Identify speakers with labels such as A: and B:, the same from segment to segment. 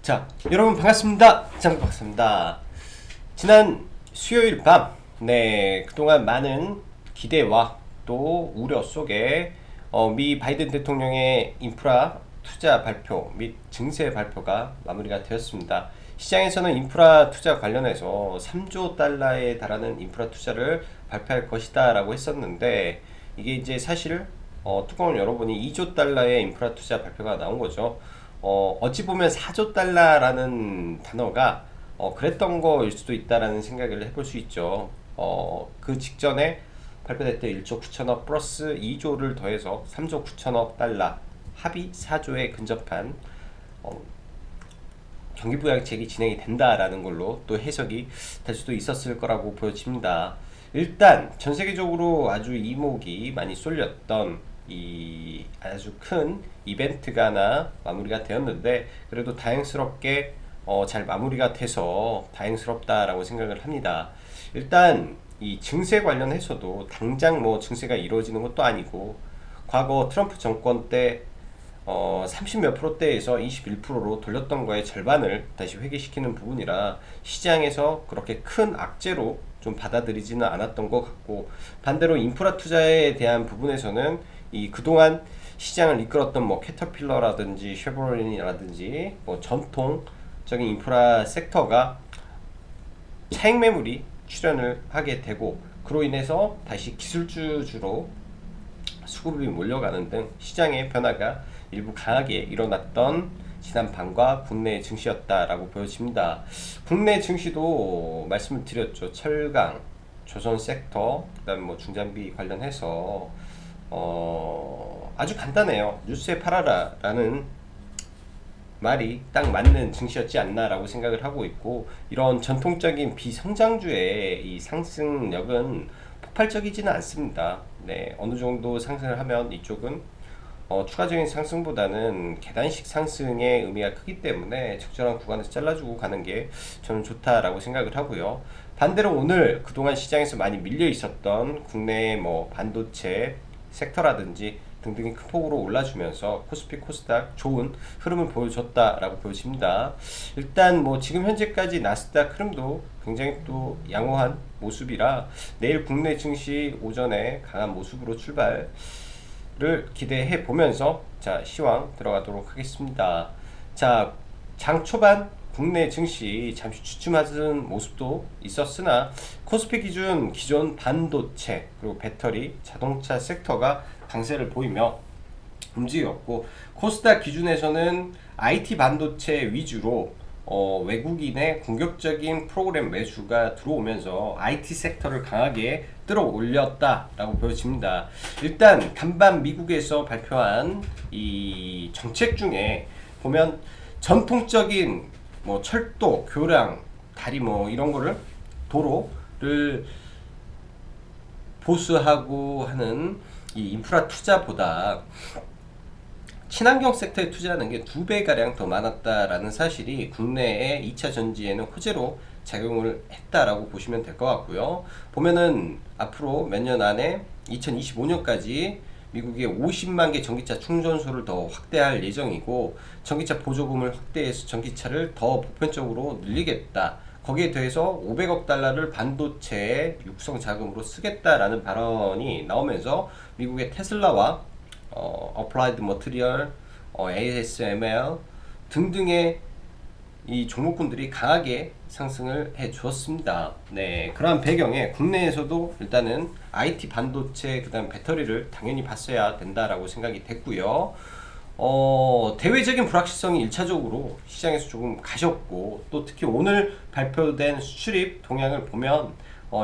A: 자, 여러분 반갑습니다. 장박사입니다. 지난 수요일 밤, 그동안 많은 기대와 또 우려 속에 미 바이든 대통령의 인프라 투자 발표 및 증세 발표가 마무리가 되었습니다. 시장에서는 인프라 투자 관련해서 3조 달러에 달하는 인프라 투자를 발표할 것이다 라고 했었는데, 이게 이제 사실 뚜껑을 열어보니 2조 달러의 인프라 투자 발표가 나온 거죠. 어찌 보면 4조 달러라는 단어가 그랬던 거일 수도 있다라는 생각을 해볼 수 있죠. 그 직전에 발표됐던 1조 9천억 플러스 2조를 더해서 3조 9천억 달러 합의 4조에 근접한 경기부양책이 진행이 된다라는 걸로 또 해석이 될 수도 있었을 거라고 보여집니다. 일단 전 세계적으로 아주 이목이 많이 쏠렸던 이 아주 큰 이벤트가 하나 마무리가 되었는데, 그래도 다행스럽게 잘 마무리가 돼서 다행스럽다라고 생각을 합니다. 일단 이 증세 관련해서도 당장 뭐 증세가 이루어지는 것도 아니고, 과거 트럼프 정권 때 30 몇 프로대에서 21%로 돌렸던 거의 절반을 다시 회귀시키는 부분이라 시장에서 그렇게 큰 악재로 좀 받아들이지는 않았던 것 같고, 반대로 인프라 투자에 대한 부분에서는 이 그동안 시장을 이끌었던 뭐 캐터필러라든지 쉐보론이라든지 뭐 전통적인 인프라 섹터가 차익 매물이 출현을 하게 되고, 그로 인해서 다시 기술주주로 수급이 몰려가는 등 시장의 변화가 일부 강하게 일어났던 지난 밤과 국내 증시였다라고 보여집니다. 국내 증시도 말씀을 드렸죠. 철강, 조선 섹터, 그다음에 뭐 중장비 관련해서 아주 간단해요. 뉴스에 팔아라 라는 말이 딱 맞는 증시였지 않나라고 생각을 하고 있고, 이런 전통적인 비성장주의 이 상승력은 폭발적이지는 않습니다. 어느 정도 상승을 하면 이쪽은 추가적인 상승보다는 계단식 상승의 의미가 크기 때문에 적절한 구간에서 잘라주고 가는 게 저는 좋다라고 생각을 하고요. 반대로 오늘 그동안 시장에서 많이 밀려 있었던 국내의 뭐 반도체 섹터라든지 등등이 큰 폭으로 올라주면서 코스피 코스닥 좋은 흐름을 보여줬다라고 보여집니다. 일단 뭐 지금 현재까지 나스닥 흐름도 굉장히 또 양호한 모습이라 내일 국내 증시 오전에 강한 모습으로 출발을 기대해 보면서 자, 시황 들어가도록 하겠습니다. 자, 장 초반 국내 증시 잠시 주춤하는 모습도 있었으나 코스피 기준 기존 반도체 그리고 배터리, 자동차 섹터가 강세를 보이며 움직였고, 코스닥 기준에서는 IT 반도체 위주로 외국인의 공격적인 프로그램 매수가 들어오면서 IT 섹터를 강하게 끌어 올렸다라고 보여집니다. 일단 간밤 미국에서 발표한 이 정책 중에 보면 전통적인 뭐 철도, 교량, 다리 뭐 이런 거를 도로를 보수하고 하는 이 인프라 투자보다 친환경 섹터에 투자하는 게 2배가량 더 많았다라는 사실이 국내의 2차 전지에는 호재로 작용을 했다라고 보시면 될 것 같고요. 보면은 앞으로 몇 년 안에 2025년까지 미국의 50만 개 전기차 충전소를 더 확대할 예정이고, 전기차 보조금을 확대해서 전기차를 더 보편적으로 늘리겠다. 거기에 더해서 500억 달러를 반도체 육성 자금으로 쓰겠다라는 발언이 나오면서 미국의 테슬라와 어플라이드 머티리얼, ASML 등등의 이 종목군들이 강하게 상승을 해 주었습니다. 그러한 배경에 국내에서도 일단은 IT 반도체 그다음 배터리를 당연히 봤어야 된다라고 생각이 됐고요. 대외적인 불확실성이 1차적으로 시장에서 조금 가셨고, 또 특히 오늘 발표된 수출입 동향을 보면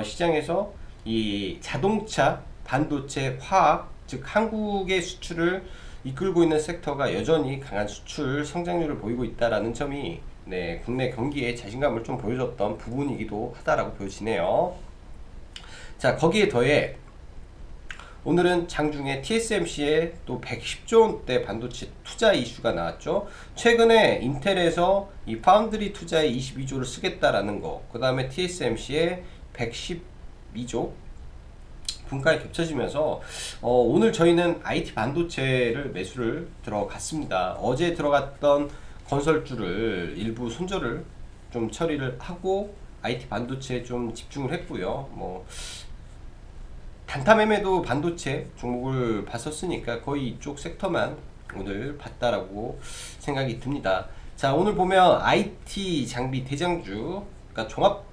A: 시장에서 이 자동차, 반도체, 화학, 즉 한국의 수출을 이끌고 있는 섹터가 여전히 강한 수출 성장률을 보이고 있다라는 점이 국내 경기에 자신감을 좀 보여줬던 부분이기도 하다라고 보여지네요. 자, 거기에 더해 오늘은 장중에 TSMC의 또 110조 원대 반도체 투자 이슈가 나왔죠. 최근에 인텔에서 이 파운드리 투자에 22조를 쓰겠다라는 거, 그 다음에 TSMC의 112조 분가에 겹쳐지면서 오늘 저희는 IT 반도체를 매수를 들어갔습니다. 어제 들어갔던 건설주를 일부 손절을 좀 처리를 하고 IT 반도체에 좀 집중을 했고요. 뭐 단타 매매도 반도체 종목을 봤었으니까 거의 이쪽 섹터만 오늘 봤다라고 생각이 듭니다. 자, 오늘 보면 IT 장비 대장주, 그러니까 종합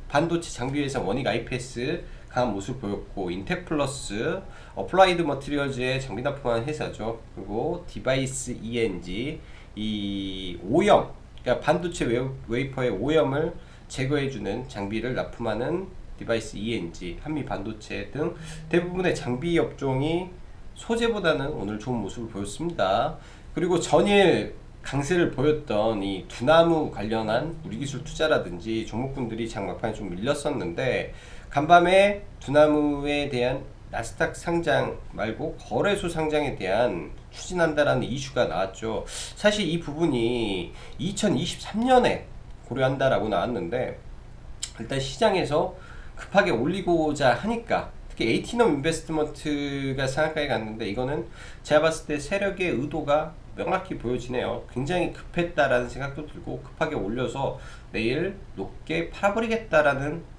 A: 반도체 장비 회사 원익 IPS 강한 모습을 보였고, 인텍플러스, 어플라이드 머티리얼즈의 장비 납품한 회사죠. 그리고 디바이스 ENG, 이 오염, 그러니까 반도체 웨이퍼의 오염을 제거해주는 장비를 납품하는 디바이스 ENG, 한미 반도체 등 대부분의 장비 업종이 소재보다는 오늘 좋은 모습을 보였습니다. 그리고 전일 강세를 보였던 이 두나무 관련한 우리기술 투자라든지 종목군들이 장막판에 좀 밀렸었는데, 간밤에 두나무에 대한 나스닥 상장 말고 거래소 상장에 대한 추진한다라는 이슈가 나왔죠. 사실 이 부분이 2023년에 고려한다라고 나왔는데, 일단 시장에서 급하게 올리고자 하니까, 특히 에이티넘 인베스트먼트가 상한가에 갔는데, 이거는 제가 봤을 때 세력의 의도가 명확히 보여지네요. 굉장히 급했다라는 생각도 들고, 급하게 올려서 내일 높게 팔아버리겠다라는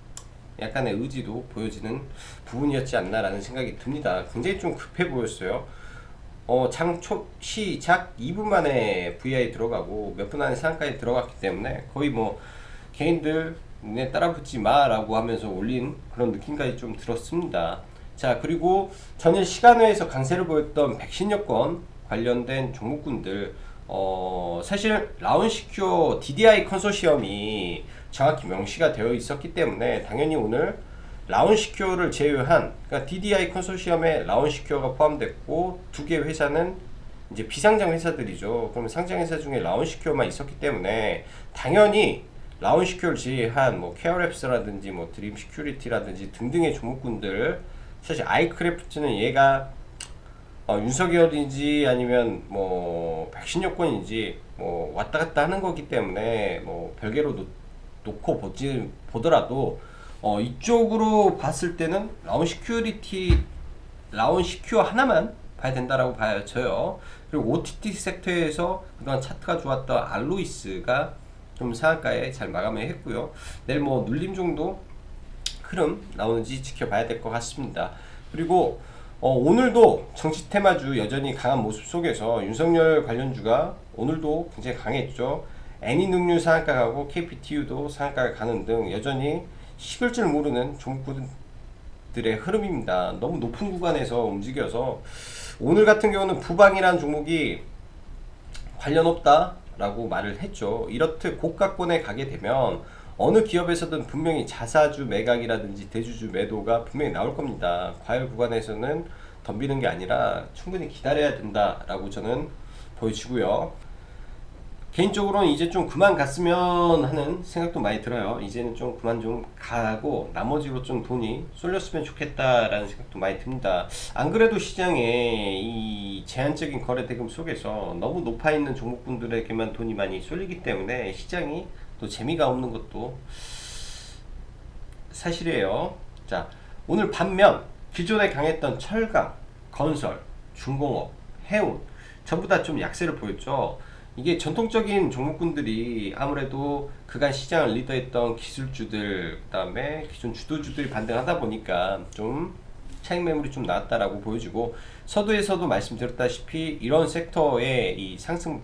A: 약간의 의지도 보여지는 부분이었지 않나라는 생각이 듭니다. 굉장히 좀 급해 보였어요. 장초 시작 2분 만에 VI 들어가고 몇 분 안에 상한가에 들어갔기 때문에 거의 뭐 개인들 내 따라붙지 마라고 하면서 올린 그런 느낌까지 좀 들었습니다. 자, 그리고 전일 시간외에서 강세를 보였던 백신 여권 관련된 종목군들, 사실 라운시큐어 DDI 컨소시엄이 정확히 명시가 되어 있었기 때문에 당연히 오늘 라운시큐어를 제외한, 그러니까 DDI 컨소시엄에 라운시큐어가 포함됐고 두 개 회사는 이제 비상장 회사들이죠. 그러면 상장 회사 중에 라운시큐어만 있었기 때문에 당연히 라운시큐어를 제외한 뭐 케어랩스라든지 뭐 드림시큐리티라든지 등등의 종목군들, 사실 아이크래프트는 얘가 윤석열인지 아니면 뭐 백신 여권인지 뭐 왔다 갔다 하는 거기 때문에 뭐 별개로 놓고 보더라도 이쪽으로 봤을 때는 라운시큐어 하나만 봐야 된다라고 봐져요. 그리고 OTT 섹터에서 그동안 차트가 좋았던 알로이스가 좀 상한가에 잘 마감을 했고요. 내일 뭐 눌림 정도 흐름 나오는지 지켜봐야 될 것 같습니다. 그리고 오늘도 정치 테마주 여전히 강한 모습 속에서 윤석열 관련주가 오늘도 굉장히 강했죠. 애니능류 상한가 가고 KPTU도 상한가 가는 등 여전히 식을 줄 모르는 종목들의 흐름입니다. 너무 높은 구간에서 움직여서 오늘 같은 경우는 부방이라는 종목이 관련 없다라고 말을 했죠. 이렇듯 고가권에 가게 되면 어느 기업에서든 분명히 자사주 매각이라든지 대주주 매도가 분명히 나올 겁니다. 과열 구간에서는 덤비는 게 아니라 충분히 기다려야 된다라고 저는 보여지고요. 개인적으로는 이제 좀 그만 갔으면 하는 생각도 많이 들어요. 이제는 좀 그만 좀 가고 나머지로 좀 돈이 쏠렸으면 좋겠다라는 생각도 많이 듭니다. 안 그래도 시장에 이 제한적인 거래 대금 속에서 너무 높아 있는 종목분들에게만 돈이 많이 쏠리기 때문에 시장이 또 재미가 없는 것도 사실이에요. 자, 오늘 반면 기존에 강했던 철강, 건설, 중공업, 해운 전부 다 좀 약세를 보였죠. 이게 전통적인 종목군들이 아무래도 그간 시장을 리더했던 기술주들, 그 다음에 기존 주도주들이 반등하다 보니까 좀 차익 매물이 좀 나왔다라고 보여지고, 서두에서도 말씀드렸다시피 이런 섹터의 이 상승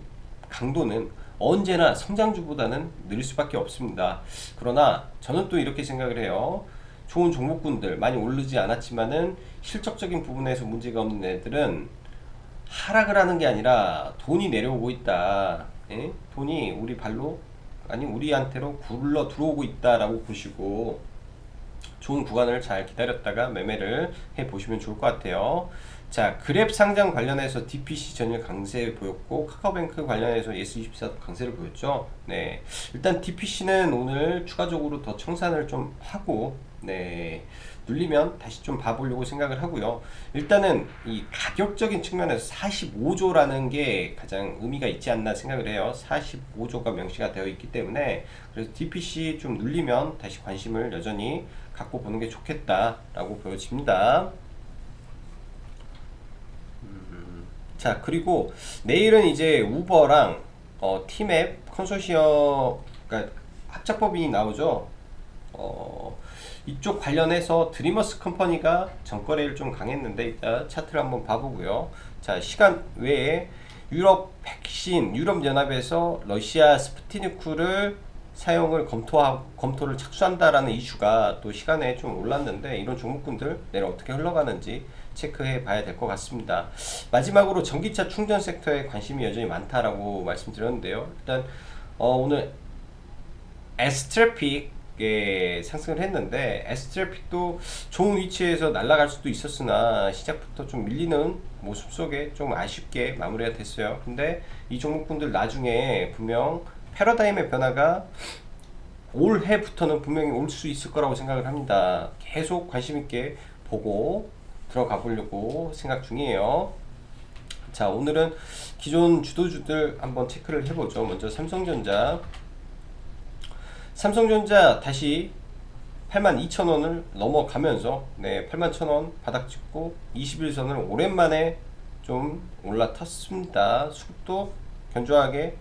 A: 강도는 언제나 성장주보다는 느릴 수밖에 없습니다. 그러나 저는 또 이렇게 생각을 해요. 좋은 종목군들 많이 오르지 않았지만은 실적적인 부분에서 문제가 없는 애들은 하락을 하는 게 아니라 돈이 내려오고 있다. 예? 돈이 우리 발로, 아니 우리한테로 굴러 들어오고 있다라고 보시고 좋은 구간을 잘 기다렸다가 매매를 해 보시면 좋을 것 같아요. 자, 그랩 상장 관련해서 DPC 전일 강세 보였고, 카카오뱅크 관련해서 예스24도 강세를 보였죠. 네, 일단 DPC는 오늘 추가적으로 더 청산을 좀 하고, 네, 눌리면 다시 좀 봐보려고 생각을 하고요. 일단은 이 가격적인 측면에서 45조라는 게 가장 의미가 있지 않나 생각을 해요. 45조가 명시가 되어 있기 때문에, 그래서 DPC 좀 눌리면 다시 관심을 여전히 갖고 보는 게 좋겠다라고 보여집니다. 자, 그리고 내일은 이제 우버랑 티맵 컨소시엄, 그러니까 합작법인이 나오죠. 어, 이쪽 관련해서 드리머스 컴퍼니가 전거래를 좀 강했는데 일단 차트를 한번 봐보고요. 자, 시간 외에 유럽 백신, 유럽 연합에서 러시아 스푸트니크를 사용을 검토를 착수한다라는 이슈가 또 시간에 좀 올랐는데, 이런 종목군들 내일 어떻게 흘러가는지 체크해 봐야 될 것 같습니다. 마지막으로 전기차 충전 섹터에 관심이 여전히 많다라고 말씀드렸는데요. 일단 오늘 S트래픽에 상승을 했는데, S트래픽도 좋은 위치에서 날아갈 수도 있었으나 시작부터 좀 밀리는 모습 속에 좀 아쉽게 마무리가 됐어요. 근데 이 종목군들 나중에 분명 패러다임의 변화가 올해부터는 분명히 올 수 있을 거라고 생각을 합니다. 계속 관심 있게 보고 들어가 보려고 생각 중이에요. 자, 오늘은 기존 주도주들 한번 체크를 해보죠. 먼저 삼성전자 다시 82,000원을 넘어가면서 81,000원 바닥 찍고 21선을 오랜만에 좀 올라탔습니다. 수급도 견조하게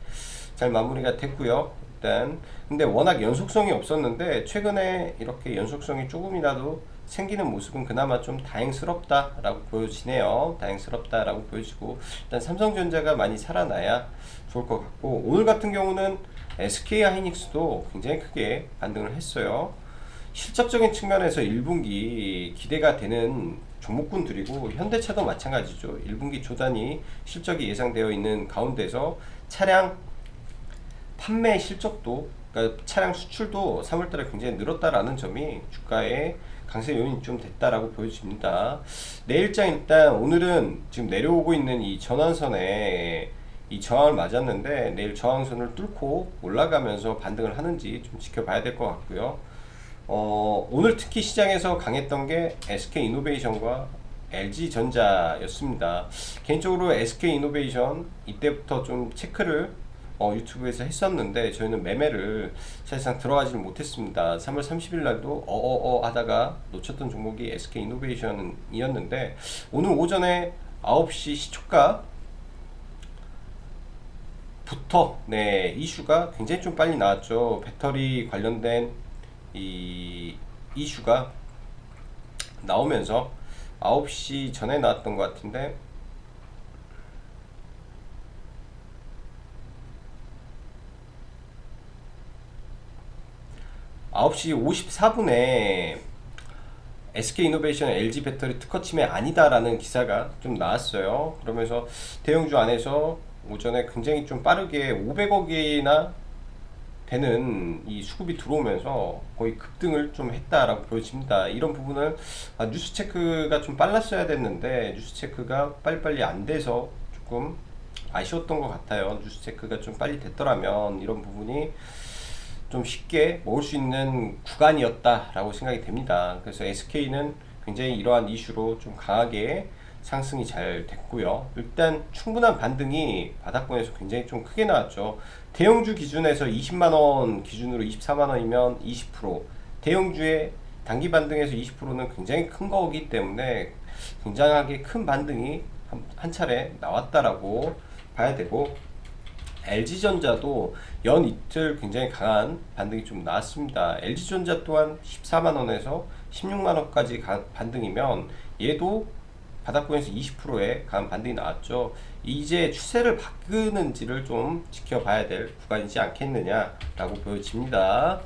A: 잘 마무리가 됐고요. 일단 근데 워낙 연속성이 없었는데 최근에 이렇게 연속성이 조금이라도 생기는 모습은 그나마 좀 다행스럽다라고 보여지네요. 다행스럽다라고 보여지고, 일단 삼성전자가 많이 살아나야 좋을 것 같고, 오늘 같은 경우는 SK하이닉스도 굉장히 크게 반등을 했어요. 실적적인 측면에서 1분기 기대가 되는 종목군들이고, 현대차도 마찬가지죠. 1분기 조단위 실적이 예상되어 있는 가운데서 차량 판매 실적도, 그러니까 차량 수출도 3월달에 굉장히 늘었다라는 점이 주가의 강세 요인이 좀 됐다라고 보여집니다. 내일장 일단 오늘은 지금 내려오고 있는 이 전환선에 이 저항을 맞았는데, 내일 저항선을 뚫고 올라가면서 반등을 하는지 좀 지켜봐야 될 것 같고요. 오늘 특히 시장에서 강했던 게 SK이노베이션과 LG전자였습니다. 개인적으로 SK이노베이션 이때부터 좀 체크를 유튜브에서 했었는데, 저희는 매매를 사실상 들어가지를 못했습니다. 3월 30일 날도 하다가 놓쳤던 종목이 SK이노베이션이었는데, 오늘 오전에 9시 시초가 부터 이슈가 굉장히 좀 빨리 나왔죠. 배터리 관련된 이 이슈가 나오면서 9시 전에 나왔던 것 같은데, 9시 54분에 SK이노베이션 LG배터리 특허침해 아니다라는 기사가 좀 나왔어요. 그러면서 대형주 안에서 오전에 굉장히 좀 빠르게 500억이나 되는 이 수급이 들어오면서 거의 급등을 좀 했다라고 보여집니다. 이런 부분은 뉴스 체크가 좀 빨랐어야 됐는데, 뉴스 체크가 빨리빨리 안 돼서 조금 아쉬웠던 것 같아요. 뉴스 체크가 좀 빨리 됐더라면 이런 부분이 좀 쉽게 먹을 수 있는 구간이었다라고 생각이 됩니다. 그래서 SK는 굉장히 이러한 이슈로 좀 강하게 상승이 잘 됐고요. 일단 충분한 반등이 바닥권에서 굉장히 좀 크게 나왔죠. 대형주 기준에서 20만원 기준으로 24만원이면 20%, 대형주의 단기 반등에서 20%는 굉장히 큰 거기 때문에 굉장하게 큰 반등이 한 차례 나왔다라고 봐야 되고, LG전자도 연 이틀 굉장히 강한 반등이 좀 나왔습니다. LG전자 또한 14만원에서 16만원까지 반등이면 얘도 바닥권에서 20%의 강한 반등이 나왔죠. 이제 추세를 바꾸는지를 좀 지켜봐야 될 구간이지 않겠느냐라고 보여집니다.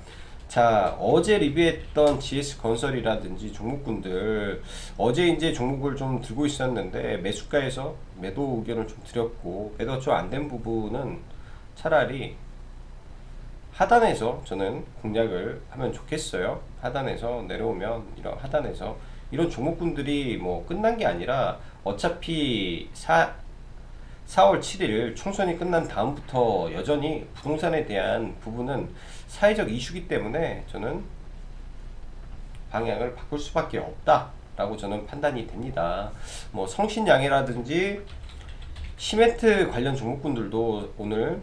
A: 자, 어제 리뷰했던 GS건설이라든지 종목군들, 어제 이제 종목을 좀 들고 있었는데 매수가에서 매도 의견을 좀 드렸고, 매도가 좀 안 된 부분은 차라리 하단에서 저는 공략을 하면 좋겠어요. 하단에서 내려오면, 이런 하단에서 이런 종목군들이 뭐 끝난 게 아니라 어차피 4월 7일 총선이 끝난 다음부터 여전히 부동산에 대한 부분은 사회적 이슈기 때문에 저는 방향을 바꿀 수밖에 없다라고 저는 판단이 됩니다. 뭐 성신양이라든지 시멘트 관련 종목군들도 오늘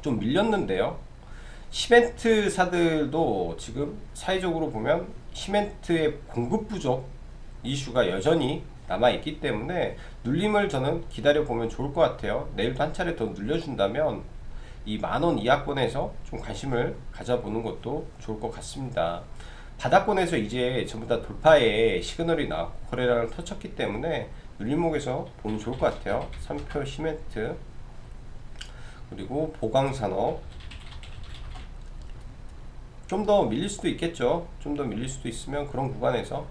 A: 좀 밀렸는데요. 시멘트사들도 지금 사회적으로 보면 시멘트의 공급 부족 이슈가 여전히 남아있기 때문에 눌림을 저는 기다려보면 좋을 것 같아요. 내일도 한 차례 더 눌려준다면 이 만원 이하권에서 좀 관심을 가져보는 것도 좋을 것 같습니다. 바닥권에서 이제 전부 다 돌파에 시그널이 나왔고 거래량을 터쳤기 때문에 눌림목에서 보면 좋을 것 같아요. 3표 시멘트, 그리고 보강산업 좀 더 밀릴 수도 있겠죠. 좀 더 밀릴 수도 있으면 그런 구간에서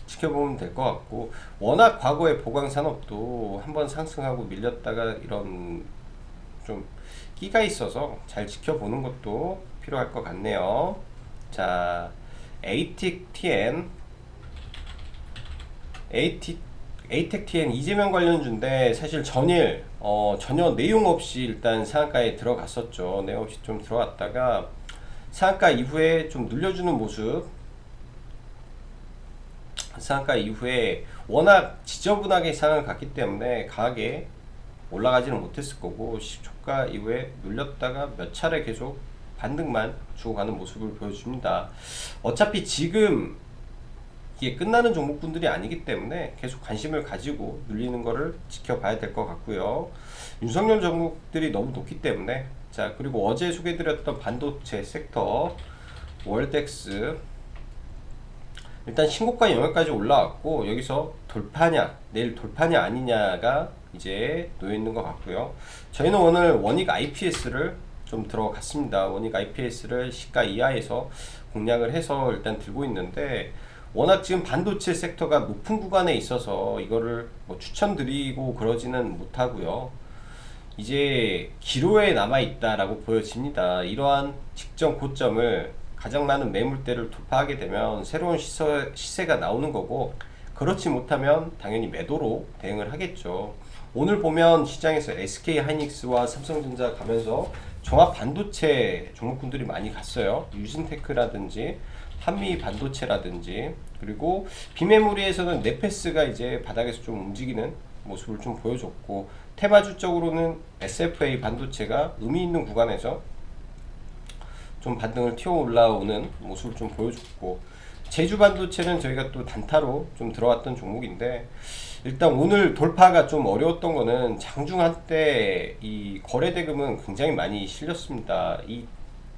A: 지켜보면 될 것 같고, 워낙 과거에 보강산업도 한번 상승하고 밀렸다가 이런 좀 끼가 있어서 잘 지켜보는 것도 필요할 것 같네요. 자, ATEC TN, ATEC TN 이재명 관련주인데 사실 전일 전혀 내용 없이 일단 상한가에 들어갔었죠. 내용 없이 좀 들어갔다가 상한가 이후에 좀 눌려주는 모습, 상한가 이후에 워낙 지저분하게 상한을 갔기 때문에 강하게 올라가지는 못했을 거고, 초가 이후에 눌렸다가 몇 차례 계속 반등만 주고 가는 모습을 보여줍니다. 어차피 지금 이게 끝나는 종목군들이 아니기 때문에 계속 관심을 가지고 눌리는 거를 지켜봐야 될 것 같고요. 윤석열 종목들이 너무 높기 때문에. 자, 그리고 어제 소개드렸던 반도체 섹터 월덱스 일단 신고가 영역까지 올라왔고, 여기서 돌파냐 내일 돌파냐 아니냐가 이제 놓여있는 것 같고요. 저희는 오늘 원익 IPS를 좀 들어갔습니다. 원익 IPS를 시가 이하에서 공략을 해서 일단 들고 있는데, 워낙 지금 반도체 섹터가 높은 구간에 있어서 이거를 뭐 추천드리고 그러지는 못하고요. 이제 기로에 남아있다라고 보여집니다. 이러한 직전 고점을 가장 많은 매물대를 돌파하게 되면 새로운 시세가 나오는 거고, 그렇지 못하면 당연히 매도로 대응을 하겠죠. 오늘 보면 시장에서 SK 하이닉스와 삼성전자 가면서 종합 반도체 종목군들이 많이 갔어요. 유진테크라든지 한미 반도체라든지, 그리고 비메모리에서는 네페스가 이제 바닥에서 좀 움직이는 모습을 좀 보여줬고, 테마주 쪽으로는 SFA 반도체가 의미 있는 구간에서 좀 반등을 튀어 올라오는 모습을 좀 보여줬고, 제주 반도체는 저희가 또 단타로 좀 들어왔던 종목인데, 일단 오늘 돌파가 좀 어려웠던 거는 장중한 때 이 거래대금은 굉장히 많이 실렸습니다. 이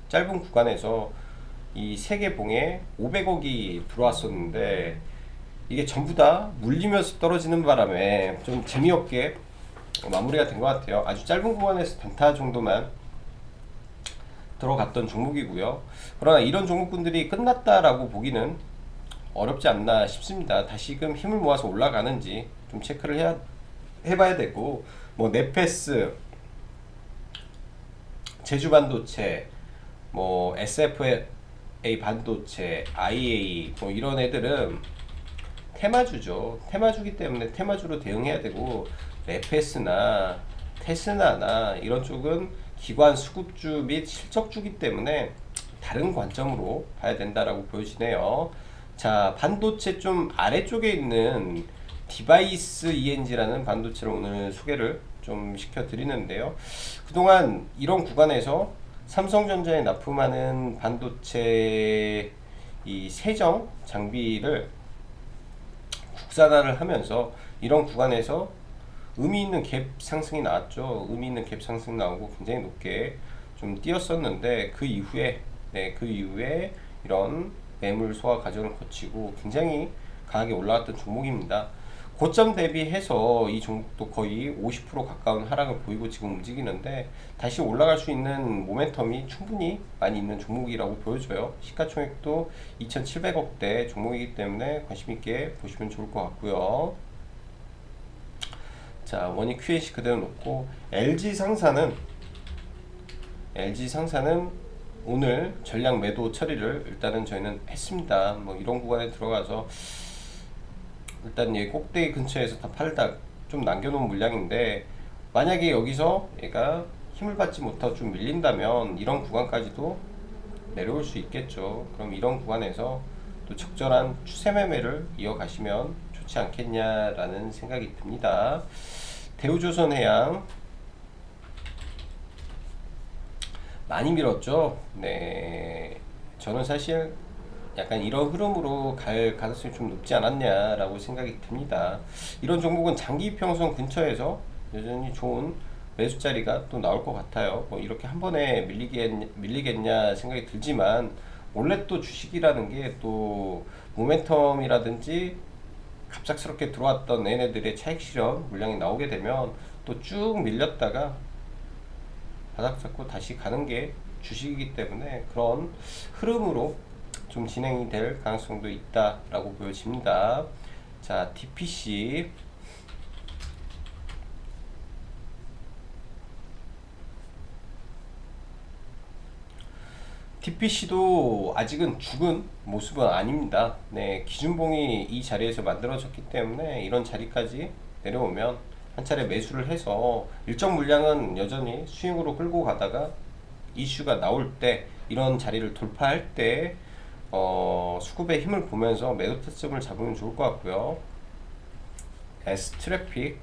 A: 짧은 구간에서 이 세계봉에 500억이 들어왔었는데, 이게 전부 다 물리면서 떨어지는 바람에 좀 재미없게 마무리가 된 것 같아요. 아주 짧은 구간에서 단타 정도만 들어갔던 종목이고요. 그러나 이런 종목군들이 끝났다라고 보기는 어렵지 않나 싶습니다. 다시금 힘을 모아서 올라가는지 좀 체크를 해봐야 되고, 뭐 네페스, 제주반도체, 뭐 SFA 반도체, IA 뭐 이런 애들은 테마주죠. 테마주기 때문에 테마주로 대응해야 되고, 네페스나 테스나나 이런 쪽은 기관 수급주 및 실적주기 때문에 다른 관점으로 봐야 된다라고 보여지네요. 자, 반도체 좀 아래쪽에 있는 디바이스 ENG라는 반도체를 오늘 소개를 좀 시켜드리는데요. 그동안 이런 구간에서 삼성전자에 납품하는 반도체 이 세정 장비를 국산화를 하면서 이런 구간에서 의미 있는 갭 상승이 나왔죠. 의미 있는 갭 상승 나오고 굉장히 높게 좀 뛰었었는데, 그 이후에 이런 매물 소화 과정을 거치고 굉장히 강하게 올라왔던 종목입니다. 고점 대비해서 이 종목도 거의 50% 가까운 하락을 보이고 지금 움직이는데, 다시 올라갈 수 있는 모멘텀이 충분히 많이 있는 종목이라고 보여져요. 시가총액도 2,700억대 종목이기 때문에 관심 있게 보시면 좋을 것 같고요. 자, 원익 QNC 그대로 놓고, LG상사는 오늘 전량 매도 처리를 일단은 저희는 했습니다. 뭐 이런 구간에 들어가서 일단 여기 꼭대기 근처에서 다 팔다 좀 남겨놓은 물량인데, 만약에 여기서 얘가 힘을 받지 못하고 좀 밀린다면 이런 구간까지도 내려올 수 있겠죠. 그럼 이런 구간에서 또 적절한 추세 매매를 이어가시면 좋지 않겠냐라는 생각이 듭니다. 대우조선해양 많이 밀었죠. 네, 저는 사실 약간 이런 흐름으로 갈 가능성이 좀 높지 않았냐라고 생각이 듭니다. 이런 종목은 장기 평선 근처에서 여전히 좋은 매수 자리가 또 나올 것 같아요. 뭐 이렇게 한 번에 밀리겠냐 생각이 들지만, 원래 또 주식이라는 게 또 모멘텀이라든지 갑작스럽게 들어왔던 얘네들의 차익 실현 물량이 나오게 되면 또 쭉 밀렸다가 바닥 잡고 다시 가는 게 주식이기 때문에, 그런 흐름으로 좀 진행이 될 가능성도 있다라고 보여집니다. 자, DPC. DPC도 아직은 죽은 모습은 아닙니다. 네, 기준봉이 이 자리에서 만들어졌기 때문에 이런 자리까지 내려오면 한 차례 매수를 해서 일정 물량은 여전히 스윙으로 끌고 가다가 이슈가 나올 때, 이런 자리를 돌파할 때 수급의 힘을 보면서 매도 타점을 잡으면 좋을 것 같고요. S트래픽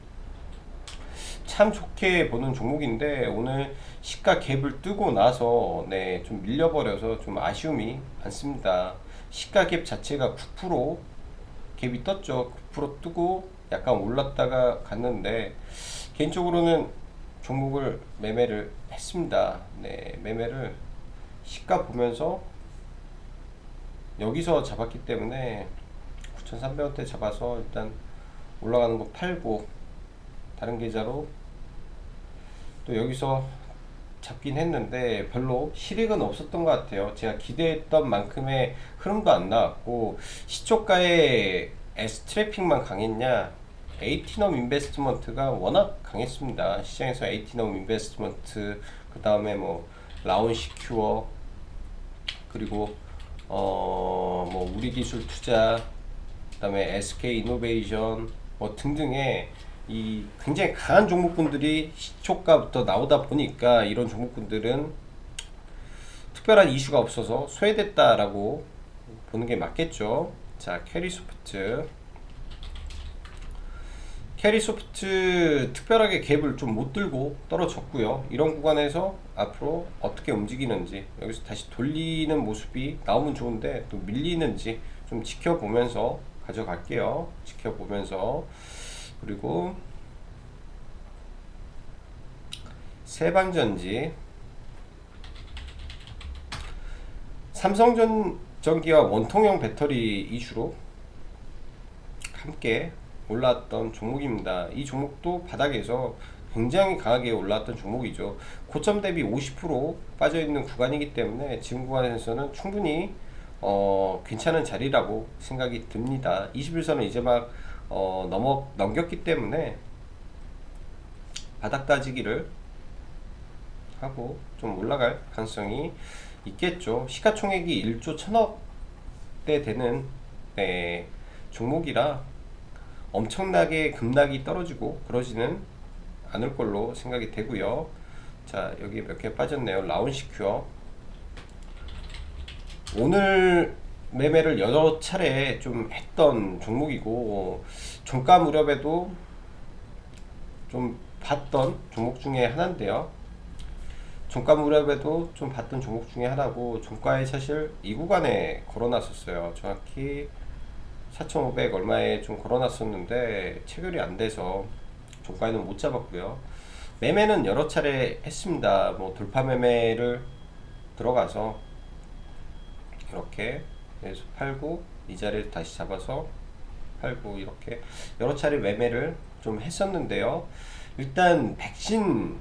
A: 참 좋게 보는 종목인데, 오늘 시가 갭을 뜨고 나서 좀 밀려버려서 좀 아쉬움이 많습니다. 시가 갭 자체가 9% 갭이 떴죠. 9% 뜨고 약간 올랐다가 갔는데, 개인적으로는 종목을 매매를 했습니다. 매매를 시가 보면서 여기서 잡았기 때문에 9,300원대 잡아서 일단 올라가는 거 팔고, 다른 계좌로 또 여기서 잡긴 했는데 별로 실익은 없었던 것 같아요. 제가 기대했던 만큼의 흐름도 안 나왔고, 시초가의 S트래픽만 강했냐, 에이티넘 인베스트먼트가 워낙 강했습니다. 시장에서 에이티넘 인베스트먼트, 그 다음에 뭐 라운시큐어, 그리고 뭐 우리기술 투자, 그 다음에 SK 이노베이션 뭐 등등의 이 굉장히 강한 종목군들이 시초가부터 나오다 보니까, 이런 종목군들은 특별한 이슈가 없어서 소외됐다라고 보는 게 맞겠죠. 자, 캐리소프트 특별하게 갭을 좀 못 들고 떨어졌고요. 이런 구간에서 앞으로 어떻게 움직이는지, 여기서 다시 돌리는 모습이 나오면 좋은데 또 밀리는지 좀 지켜보면서 가져갈게요. 지켜보면서. 그리고 세방전지, 삼성전기와 원통형 배터리 이슈로 함께 올라왔던 종목입니다. 이 종목도 바닥에서 굉장히 강하게 올라왔던 종목이죠. 고점 대비 50% 빠져있는 구간이기 때문에 지금 구간에서는 충분히 괜찮은 자리라고 생각이 듭니다. 21선은 이제 막 넘겼기 때문에 바닥 따지기를 하고 좀 올라갈 가능성이 있겠죠. 시가총액이 1조 1000억대 되는 종목이라 엄청나게 급락이 떨어지고 그러지는 않을 걸로 생각이 되고요. 자, 여기 몇 개 빠졌네요. 라운시큐어 오늘 매매를 여러 차례 좀 했던 종목이고, 종가 무렵에도 좀 봤던 종목 중에 하나인데요. 종가 무렵에도 좀 봤던 종목 중에 하나고, 종가에 사실 이 구간에 걸어놨었어요. 정확히 4,500 얼마에 좀 걸어놨었는데 체결이 안 돼서 종가에는 못 잡았고요. 매매는 여러 차례 했습니다. 뭐 돌파 매매를 들어가서 이렇게 계속 팔고, 이 자리를 다시 잡아서 팔고, 이렇게 여러 차례 매매를 좀 했었는데요. 일단 백신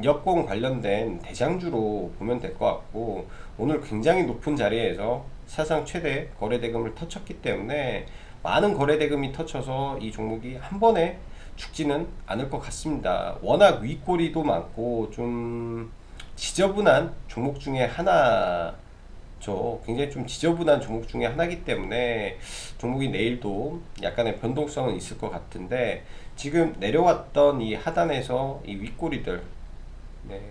A: 여권 관련된 대장주로 보면 될 것 같고, 오늘 굉장히 높은 자리에서 사상 최대 거래대금을 터쳤기 때문에 많은 거래대금이 터쳐서 이 종목이 한 번에 죽지는 않을 것 같습니다. 워낙 윗꼬리도 많고 좀 지저분한 종목 중에 하나죠. 굉장히 좀 지저분한 종목 중에 하나이기 때문에 종목이 내일도 약간의 변동성은 있을 것 같은데, 지금 내려왔던 이 하단에서 이 윗꼬리들,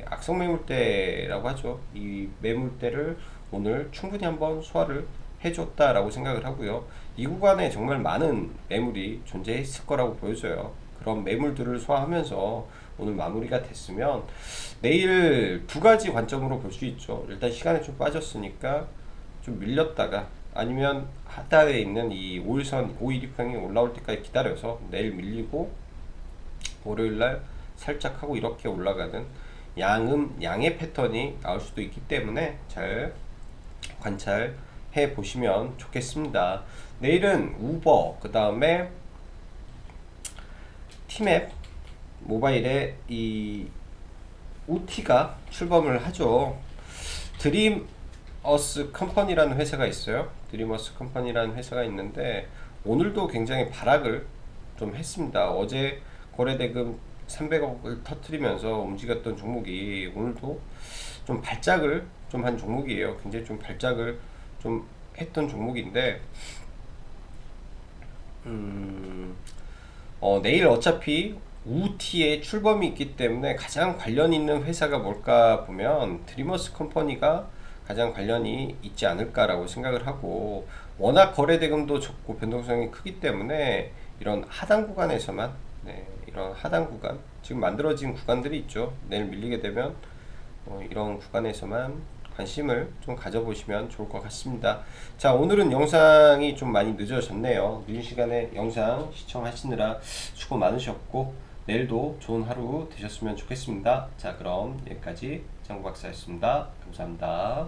A: 악성 매물대라고 하죠. 이 매물대를 오늘 충분히 한번 소화를 해줬다라고 생각을 하고요. 이 구간에 정말 많은 매물이 존재했을 거라고 보여져요. 그런 매물들을 소화하면서 오늘 마무리가 됐으면, 내일 두 가지 관점으로 볼 수 있죠. 일단 시간이 좀 빠졌으니까 좀 밀렸다가, 아니면 하단에 있는 이 5일선 5일이평이 올라올 때까지 기다려서 내일 밀리고 월요일날 살짝 하고 이렇게 올라가는 양의 패턴이 나올 수도 있기 때문에 잘 관찰해 보시면 좋겠습니다. 내일은 우버, 그 다음에 티맵 모바일에 이 우티가 출범을 하죠. 드림어스 컴퍼니라는 회사가 있어요. 드림어스 컴퍼니라는 회사가 있는데 오늘도 굉장히 발악을 좀 했습니다. 어제 거래대금 300억을 터트리면서 움직였던 종목이 오늘도 좀 발작을 좀 한 종목이에요. 굉장히 좀 발작을 좀 했던 종목인데 내일 어차피 우티의 출범이 있기 때문에 가장 관련 있는 회사가 뭘까 보면 드리머스 컴퍼니가 가장 관련이 있지 않을까라고 생각을 하고, 워낙 거래대금도 적고 변동성이 크기 때문에 이런 하단 구간에서만, 이런 하단 구간, 지금 만들어진 구간들이 있죠. 내일 밀리게 되면 이런 구간에서만 관심을 좀 가져보시면 좋을 것 같습니다. 자, 오늘은 영상이 좀 많이 늦어졌네요. 늦은 시간에 영상 시청하시느라 수고 많으셨고 내일도 좋은 하루 되셨으면 좋겠습니다. 자, 그럼 여기까지 장구박사였습니다. 감사합니다.